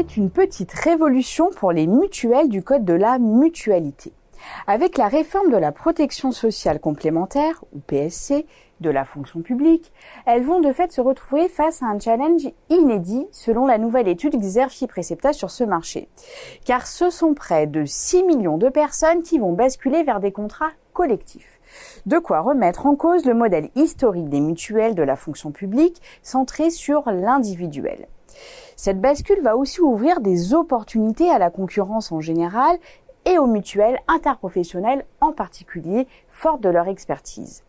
C'est une petite révolution pour les mutuelles du Code de la mutualité. Avec la réforme de la protection sociale complémentaire, ou PSC, de la fonction publique, elles vont de fait se retrouver face à un challenge inédit selon la nouvelle étude Xerfi-Precepta sur ce marché. Car ce sont près de 6 millions de personnes qui vont basculer vers des contrats collectifs. De quoi remettre en cause le modèle historique des mutuelles de la fonction publique centré sur l'individuel. Cette bascule va aussi ouvrir des opportunités à la concurrence en général et aux mutuelles interprofessionnelles en particulier, fortes de leur expertise.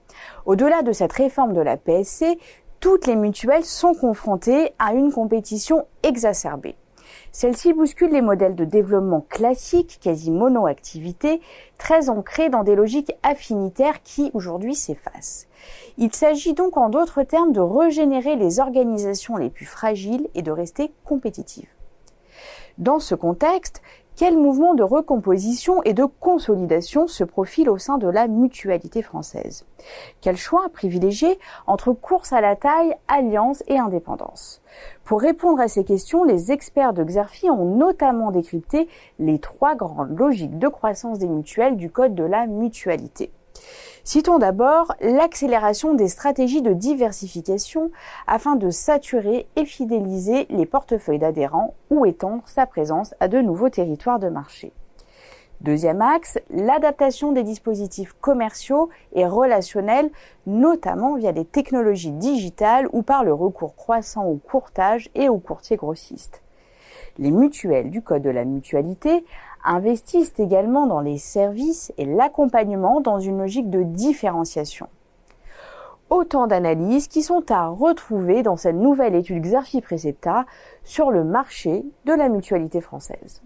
Au-delà de cette réforme de la PSC, toutes les mutuelles sont confrontées à une compétition exacerbée. Celle-ci bouscule les modèles de développement classiques, quasi mono-activité, très ancrés dans des logiques affinitaires qui, aujourd'hui, s'effacent. Il s'agit donc, en d'autres termes, de régénérer les organisations les plus fragiles et de rester compétitives. Dans ce contexte, quel mouvement de recomposition et de consolidation se profile au sein de la mutualité française? Quel choix privilégier entre course à la taille, alliance et indépendance? Pour répondre à ces questions, les experts de Xerfi ont notamment décrypté les 3 grandes logiques de croissance des mutuelles du Code de la mutualité. Citons d'abord l'accélération des stratégies de diversification afin de saturer et fidéliser les portefeuilles d'adhérents ou étendre sa présence à de nouveaux territoires de marché. Deuxième axe, l'adaptation des dispositifs commerciaux et relationnels, notamment via des technologies digitales ou par le recours croissant au courtage et aux courtiers grossistes. Les mutuelles du Code de la mutualité investissent également dans les services et l'accompagnement dans une logique de différenciation. Autant d'analyses qui sont à retrouver dans cette nouvelle étude Xerfi-Precepta sur le marché de la mutualité française.